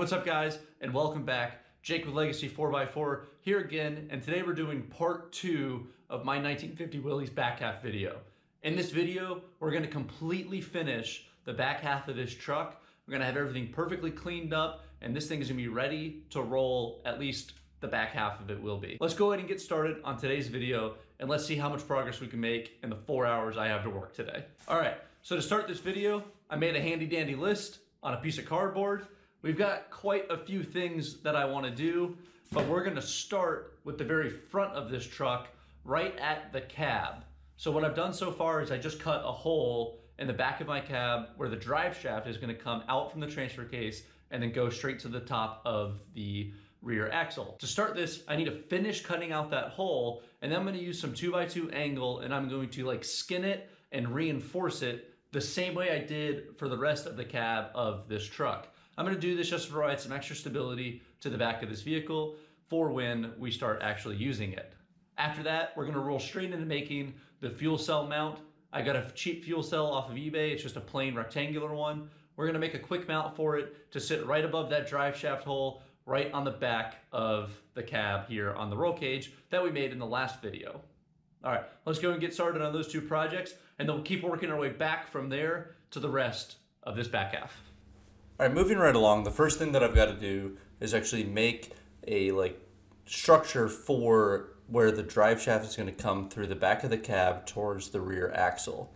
what's up guys, and welcome back. Jake with Legacy 4x4 here again, and today we're doing part 2 of my 1950 Willys back half video. In this video, we're going to completely finish the back half of this truck. We're going to have everything perfectly cleaned up, and this thing is going to be ready to roll. At least the back half of it will be. Let's go ahead and get started on today's video, and let's see how much progress we can make in the 4 hours I have to work today. Alright, so to start this video, I made a handy dandy list on a piece of cardboard. We've got quite a few things that I want to do, but we're going to start with the very front of this truck, right at the cab. So what I've done so far is I just cut a hole in the back of my cab where the drive shaft is going to come out from the transfer case and then go straight to the top of the rear axle. To start this, I need to finish cutting out that hole, and then I'm going to use some 2x2 angle, and I'm going to skin it and reinforce it the same way I did for the rest of the cab of this truck. I'm going to do this just to provide some extra stability to the back of this vehicle for when we start actually using it. After that, we're going to roll straight into making the fuel cell mount. I got a cheap fuel cell off of eBay. It's just a plain rectangular one. We're going to make a quick mount for it to sit right above that drive shaft hole, right on the back of the cab here on the roll cage that we made in the last video. All right, let's go and get started on those two projects, and then we'll keep working our way back from there to the rest of this back half. All right, moving right along, the first thing that I've got to do is actually make a structure for where the drive shaft is going to come through the back of the cab towards the rear axle.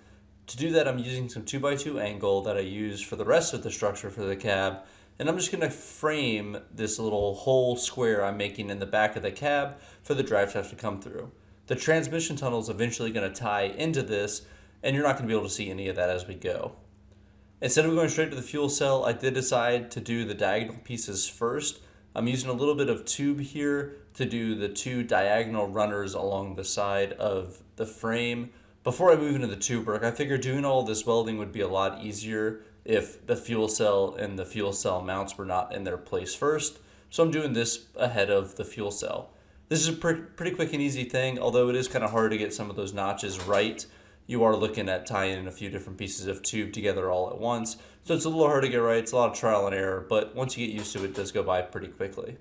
To do that, I'm using some 2x2 angle that I use for the rest of the structure for the cab, and I'm just going to frame this little hole square I'm making in the back of the cab for the drive shaft to come through. The transmission tunnel is eventually going to tie into this, and you're not going to be able to see any of that as we go. Instead of going straight to the fuel cell, I did decide to do the diagonal pieces first. I'm using a little bit of tube here to do the two diagonal runners along the side of the frame. Before I move into the tube work, I figured doing all this welding would be a lot easier if the fuel cell and the fuel cell mounts were not in their place first. So I'm doing this ahead of the fuel cell. This is a pretty quick and easy thing, although it is kind of hard to get some of those notches right. You are looking at tying in a few different pieces of tube together all at once. So it's a little hard to get right. It's a lot of trial and error, but once you get used to it, it does go by pretty quickly.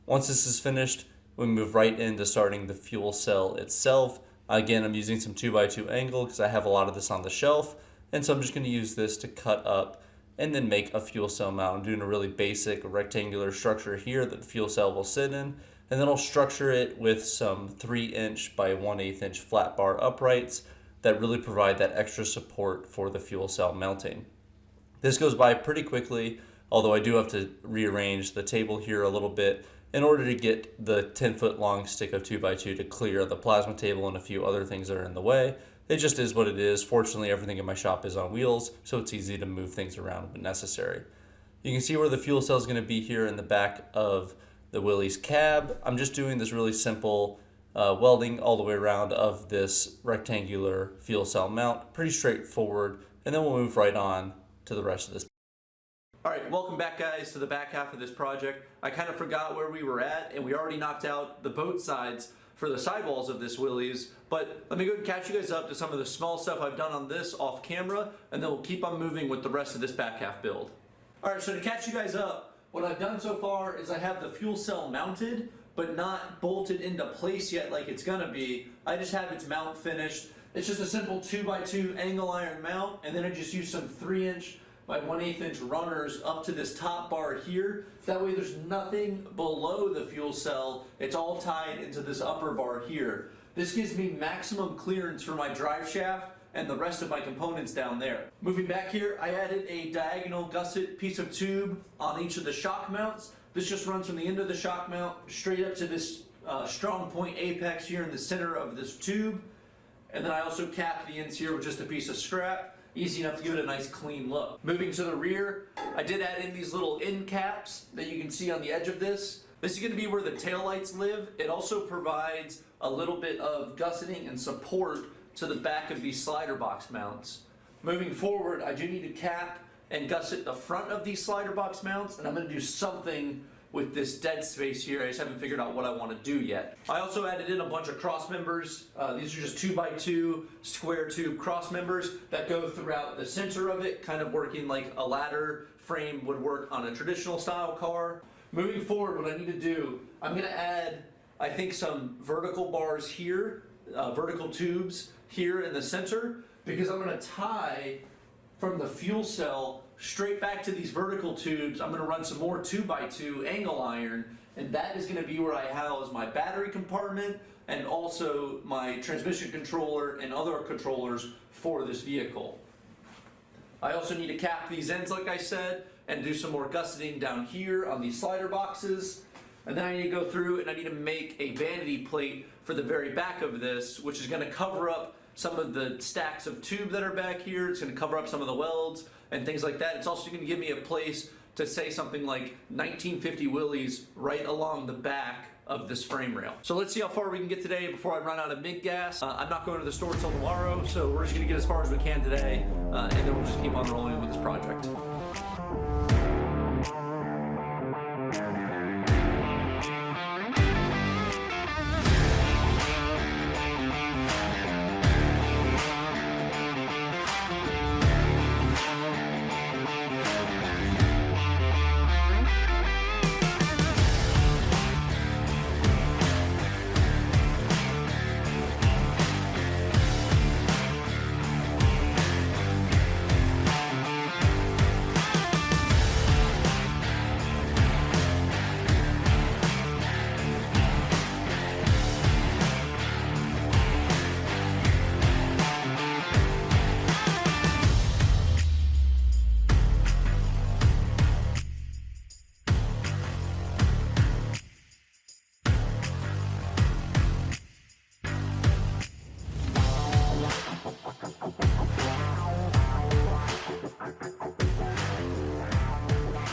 Once this is finished, we move right into starting the fuel cell itself. Again, I'm using some 2x2 angle because I have a lot of this on the shelf, and so I'm just going to use this to cut up and then make a fuel cell mount. I'm doing a really basic rectangular structure here that the fuel cell will sit in, and then I'll structure it with some 3" by 1/8" flat bar uprights that really provide that extra support for the fuel cell mounting. This goes by pretty quickly, although I do have to rearrange the table here a little bit in order to get the 10-foot long stick of 2x2 to clear the plasma table and a few other things that are in the way. It just is what it is. Fortunately, everything in my shop is on wheels, so it's easy to move things around when necessary. You can see where the fuel cell is going to be here in the back of the Willys cab. I'm just doing this really simple welding all the way around of this rectangular fuel cell mount. Pretty straightforward, and then we'll move right on to the rest of this. Alright, welcome back guys to the back half of this project. I kind of forgot where we were at, and we already knocked out the both sides for the sidewalls of this Willys, but let me go and catch you guys up to some of the small stuff I've done on this off camera, and then we'll keep on moving with the rest of this back half build. Alright, so to catch you guys up, what I've done so far is I have the fuel cell mounted, but not bolted into place yet like it's gonna be. I just have its mount finished. It's just a simple 2x2 angle iron mount, and then I just use some 3" by 1/8" runners up to this top bar here. That way there's nothing below the fuel cell. It's all tied into this upper bar here. This gives me maximum clearance for my drive shaft and the rest of my components down there. Moving back here, I added a diagonal gusset piece of tube on each of the shock mounts. This just runs from the end of the shock mount straight up to this strong point apex here in the center of this tube. And then I also capped the ends here with just a piece of scrap. Easy enough to give it a nice clean look. Moving to the rear, I did add in these little end caps that you can see on the edge of this. This is going to be where the taillights live. It also provides a little bit of gusseting and support to the back of these slider box mounts. Moving forward, I do need to cap and gusset the front of these slider box mounts, and I'm going to do something with this dead space here. I just haven't figured out what I want to do yet. I also added in a bunch of cross members. These are just 2x2 square tube cross members that go throughout the center of it, kind of working like a ladder frame would work on a traditional style car. Moving forward, what I need to do, I'm going to add, I think, some vertical bars here, vertical tubes here in the center, because I'm going to tie from the fuel cell straight back to these vertical tubes. I'm going to run some more 2x2 angle iron, and that is going to be where I house my battery compartment and also my transmission controller and other controllers for this vehicle. I also need to cap these ends, like I said, and do some more gusseting down here on these slider boxes. And then I need to go through and I need to make a vanity plate for the very back of this, which is going to cover up some of the stacks of tube that are back here. It's going to cover up some of the welds and things like that. It's also going to give me a place to say something like 1950 Willys right along the back of this frame rail. So let's see how far we can get today before I run out of mid gas. I'm not going to the store till tomorrow, so we're just going to get as far as we can today, and then we'll just keep on rolling with this project.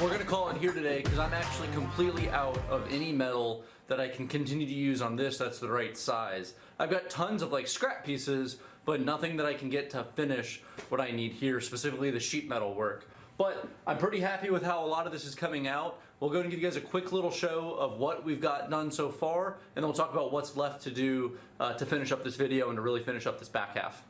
We're going to call it here today because I'm actually completely out of any metal that I can continue to use on this that's the right size. I've got tons of like scrap pieces, but nothing that I can get to finish what I need here, specifically the sheet metal work. But I'm pretty happy with how a lot of this is coming out. We'll go and give you guys a quick little show of what we've got done so far, and then we'll talk about what's left to do to finish up this video and to really finish up this back half.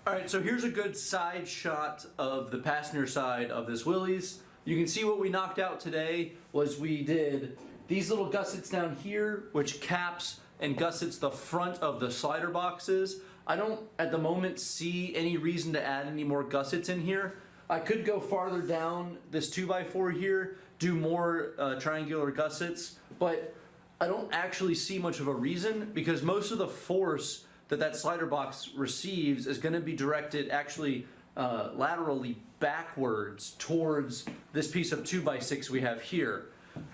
Alright, so here's a good side shot of the passenger side of this Willys. You can see what we knocked out today was we did these little gussets down here, which caps and gussets the front of the slider boxes. I don't, at the moment, see any reason to add any more gussets in here. I could go farther down this 2x4 here, do more triangular gussets, but I don't actually see much of a reason because most of the force that slider box receives is going to be directed actually laterally backwards towards this piece of 2x6 we have here.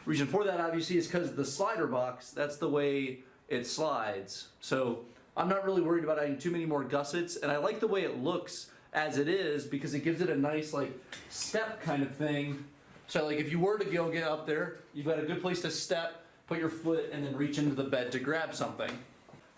Reason for that obviously is because the slider box, that's the way it slides. So I'm not really worried about adding too many more gussets, and I like the way it looks as it is because it gives it a nice like step kind of thing. So like if you were to go get up there, you've got a good place to step, put your foot, and then reach into the bed to grab something.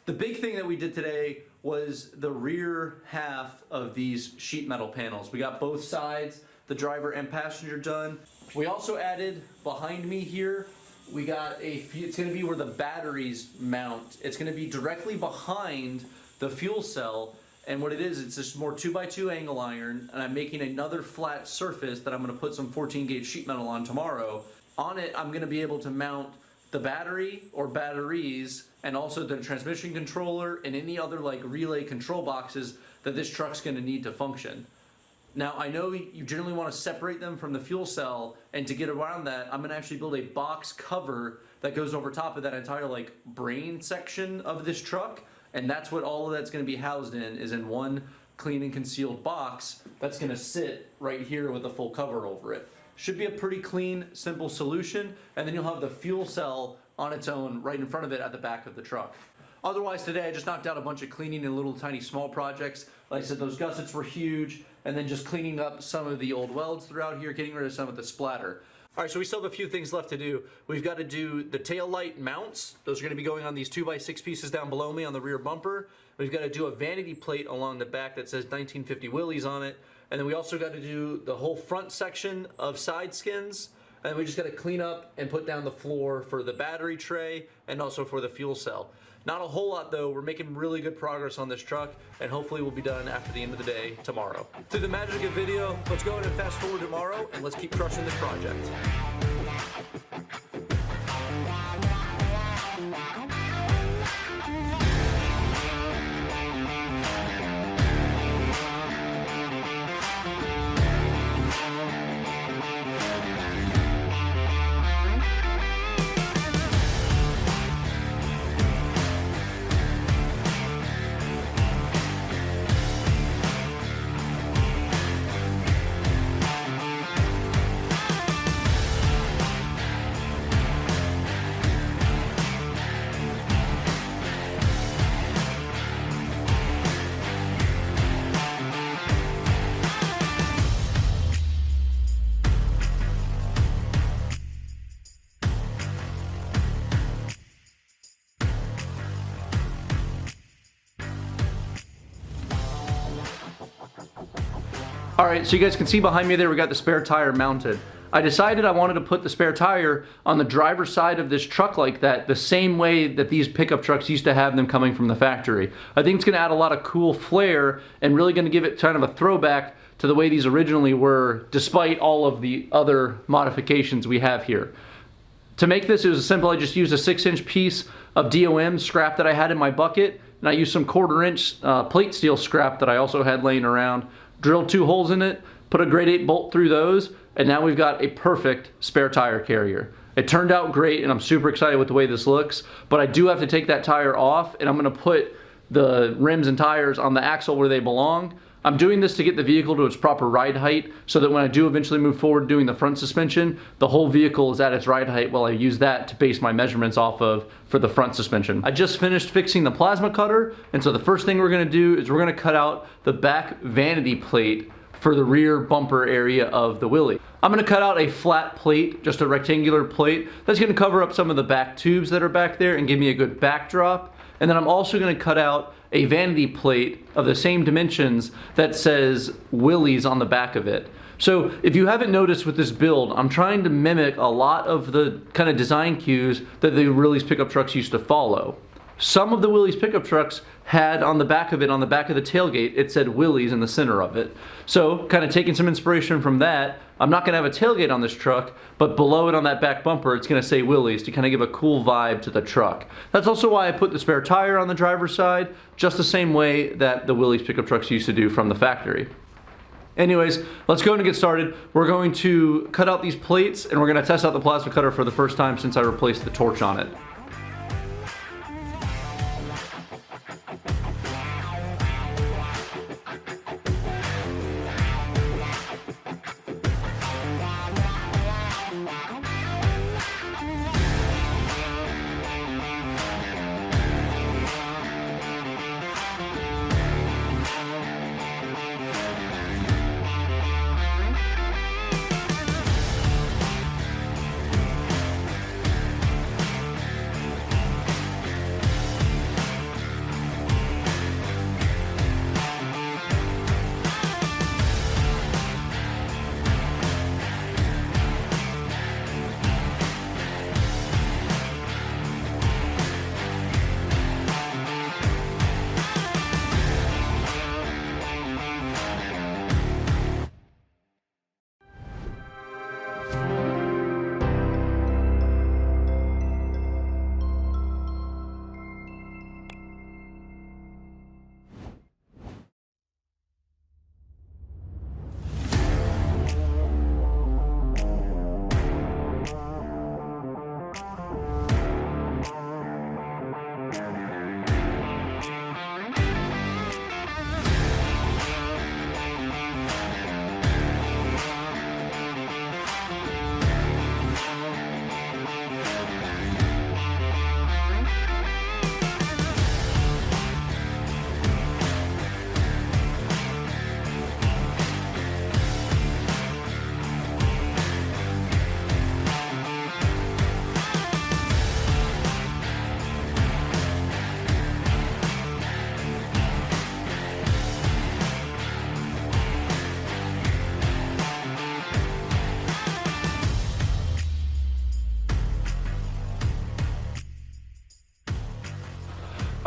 The big thing that we did today was the rear half of these sheet metal panels. We got both sides, the driver and passenger, done. We also added behind me here, we got it's going to be where the batteries mount. It's going to be directly behind the fuel cell, and what it is, it's just more 2x2 angle iron, and I'm making another flat surface that I'm going to put some 14 gauge sheet metal on tomorrow. On it, I'm going to be able to mount the battery or batteries, and also the transmission controller and any other like relay control boxes that this truck's going to need to function. Now I know you generally want to separate them from the fuel cell, and to get around that I'm going to actually build a box cover that goes over top of that entire like brain section of this truck, and that's what all of that's going to be housed in, is in one clean and concealed box that's going to sit right here with a full cover over it. Should be a pretty clean, simple solution, and then you'll have the fuel cell on its own right in front of it at the back of the truck. Otherwise today I just knocked out a bunch of cleaning and little tiny small projects. Like I said, those gussets were huge, and then just cleaning up some of the old welds throughout here, getting rid of some of the splatter. Alright, so we still have a few things left to do. We've got to do the tail light mounts. Those are going to be going on these 2x6 pieces down below me on the rear bumper. We've got to do a vanity plate along the back that says 1950 Willys on it. And then we also got to do the whole front section of side skins. And we just got to clean up and put down the floor for the battery tray and also for the fuel cell. Not a whole lot though. We're making really good progress on this truck, and hopefully we'll be done after the end of the day tomorrow. Through the magic of video, let's go ahead and fast forward tomorrow and let's keep crushing this project. All right, so you guys can see behind me there, we got the spare tire mounted. I decided I wanted to put the spare tire on the driver's side of this truck like that, the same way that these pickup trucks used to have them coming from the factory. I think it's gonna add a lot of cool flair and really gonna give it kind of a throwback to the way these originally were, despite all of the other modifications we have here. To make this, it was simple. I just used a 6-inch piece of DOM scrap that I had in my bucket, and I used some 1/4-inch plate steel scrap that I also had laying around. Drilled 2 holes in it, put a grade 8 bolt through those, and now we've got a perfect spare tire carrier. It turned out great, and I'm super excited with the way this looks, but I do have to take that tire off, and I'm gonna put the rims and tires on the axle where they belong. I'm doing this to get the vehicle to its proper ride height, so that when I do eventually move forward doing the front suspension, the whole vehicle is at its ride height while I use that to base my measurements off of for the front suspension. I just finished fixing the plasma cutter, and so the first thing we're gonna do is we're gonna cut out the back vanity plate for the rear bumper area of the Willys. I'm gonna cut out a flat plate, just a rectangular plate, that's gonna cover up some of the back tubes that are back there and give me a good backdrop. And then I'm also gonna cut out a vanity plate of the same dimensions that says Willys on the back of it. So if you haven't noticed with this build, I'm trying to mimic a lot of the kind of design cues that the Willys pickup trucks used to follow. Some of the Willys pickup trucks had on the back of it, on the back of the tailgate, it said Willys in the center of it. So kind of taking some inspiration from that, I'm not gonna have a tailgate on this truck, but below it on that back bumper, it's gonna say Willys to kind of give a cool vibe to the truck. That's also why I put the spare tire on the driver's side, just the same way that the Willys pickup trucks used to do from the factory. Anyways, let's go and get started. We're going to cut out these plates and we're gonna test out the plasma cutter for the first time since I replaced the torch on it.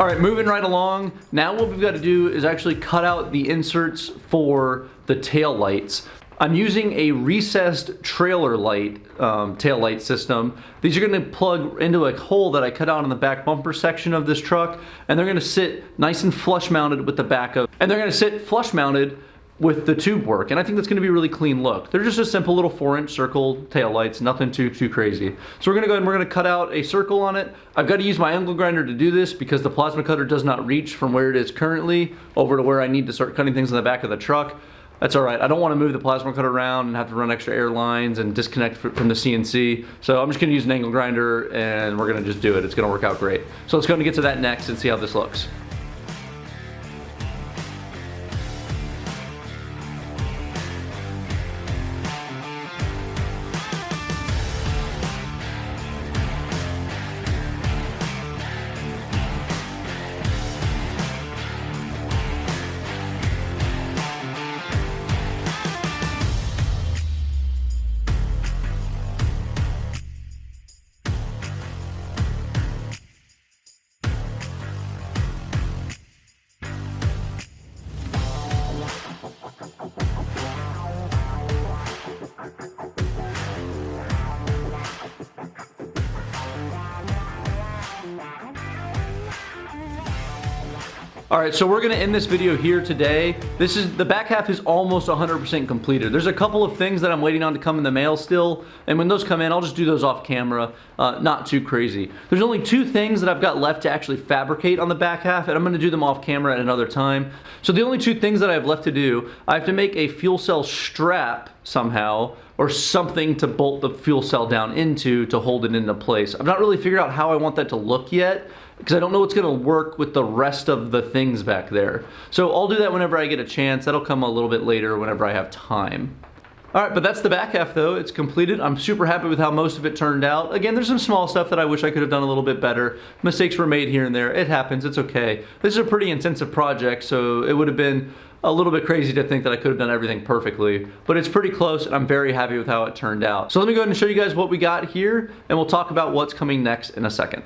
All right, moving right along. Now what we've got to do is actually cut out the inserts for the tail lights. I'm using a recessed trailer light, tail light system. These are going to plug into a hole that I cut out in the back bumper section of this truck, and they're going to sit nice and flush mounted with the back of, and they're going to sit flush mounted with the tube work, and I think that's going to be a really clean look. They're just a simple little 4-inch circle tail lights, nothing too crazy. So we're going to go ahead and we're going to cut out a circle on it. I've got to use my angle grinder to do this because the plasma cutter does not reach from where it is currently over to where I need to start cutting things in the back of the truck. That's all right. I don't want to move the plasma cutter around and have to run extra air lines and disconnect from the CNC. So I'm just going to use an angle grinder and we're going to just do it. It's going to work out great. So let's go and get to that next and see how this looks. All right, so we're gonna end this video here today. The back half is almost 100% completed. There's a couple of things that I'm waiting on to come in the mail still, and when those come in, I'll just do those off camera, not too crazy. There's only 2 things that I've got left to actually fabricate on the back half, and I'm gonna do them off camera at another time. So the only 2 things that I have left to do, I have to make a fuel cell strap somehow, or something to bolt the fuel cell down into to hold it into place. I've not really figured out how I want that to look yet, because I don't know what's going to work with the rest of the things back there. So I'll do that whenever I get a chance. That'll come a little bit later whenever I have time. All right, but that's the back half though. It's completed. I'm super happy with how most of it turned out. Again, there's some small stuff that I wish I could have done a little bit better. Mistakes were made here and there. It happens. It's okay. This is a pretty intensive project, so it would have been a little bit crazy to think that I could have done everything perfectly, but it's pretty close and I'm very happy with how it turned out. So let me go ahead and show you guys what we got here, and we'll talk about what's coming next in a second.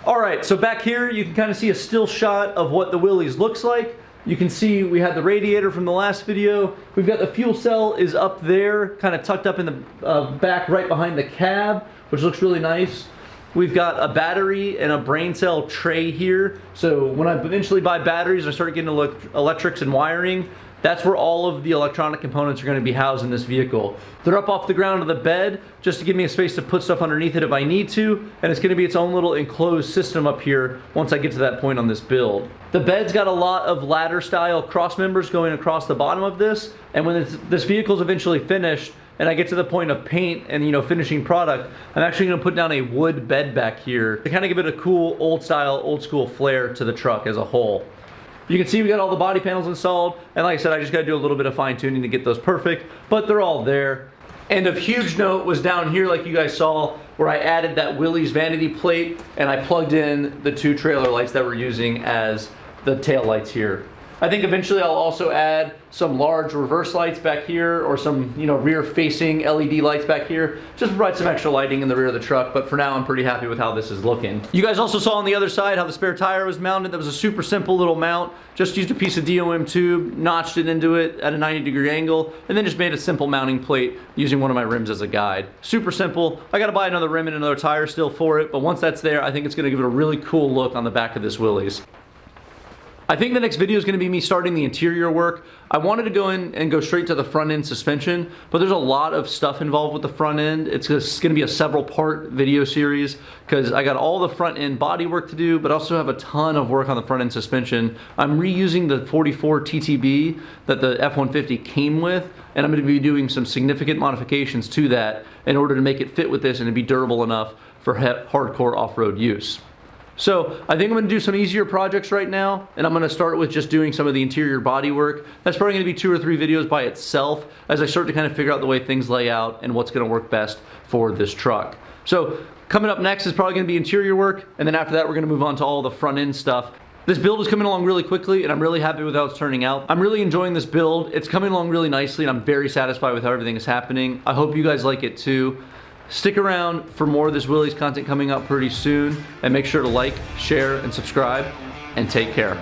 All right, so back here you can kind of see a still shot of what the Willys looks like. You can see we had the radiator from the last video. We've got the fuel cell is up there, kind of tucked up in the back right behind the cab, which looks really nice. We've got a battery and a brain cell tray here. So when I eventually buy batteries, I start getting electrics and wiring. That's where all of the electronic components are going to be housed in this vehicle. They're up off the ground of the bed just to give me a space to put stuff underneath it if I need to, and it's going to be its own little enclosed system up here once I get to that point on this build. The bed's got a lot of ladder style cross members going across the bottom of this, and when this vehicle's eventually finished and I get to the point of paint and finishing product, I'm actually going to put down a wood bed back here to kind of give it a cool old style, old school flair to the truck as a whole. You can see we got all the body panels installed, and like I said, I just got to do a little bit of fine tuning to get those perfect, but they're all there. And of huge note was down here, like you guys saw, where I added that Willys vanity plate and I plugged in the 2 trailer lights that we're using as the tail lights here. I think eventually I'll also add some large reverse lights back here, or some rear facing LED lights back here, just to provide some extra lighting in the rear of the truck. But for now I'm pretty happy with how this is looking. You guys also saw on the other side how the spare tire was mounted. That was a super simple little mount. Just used a piece of DOM tube, notched it into it at a 90-degree angle, and then just made a simple mounting plate using one of my rims as a guide. Super simple. I gotta buy another rim and another tire still for it, but once that's there, I think it's gonna give it a really cool look on the back of this Willys. I think the next video is going to be me starting the interior work. I wanted to go in and go straight to the front end suspension, but there's a lot of stuff involved with the front end. It's going to be a several part video series because I got all the front end body work to do, but also have a ton of work on the front end suspension. I'm reusing the 44 TTB that the F-150 came with, and I'm going to be doing some significant modifications to that in order to make it fit with this and to be durable enough for hardcore off-road use. So I think I'm going to do some easier projects right now, and I'm going to start with just doing some of the interior body work. That's probably going to be 2 or 3 videos by itself as I start to kind of figure out the way things lay out and what's going to work best for this truck. So coming up next is probably going to be interior work, and then after that we're going to move on to all the front end stuff. This build is coming along really quickly, and I'm really happy with how it's turning out. I'm really enjoying this build. It's coming along really nicely, and I'm very satisfied with how everything is happening. I hope you guys like it too. Stick around for more of this Willys content coming up pretty soon, and make sure to like, share, and subscribe, and take care.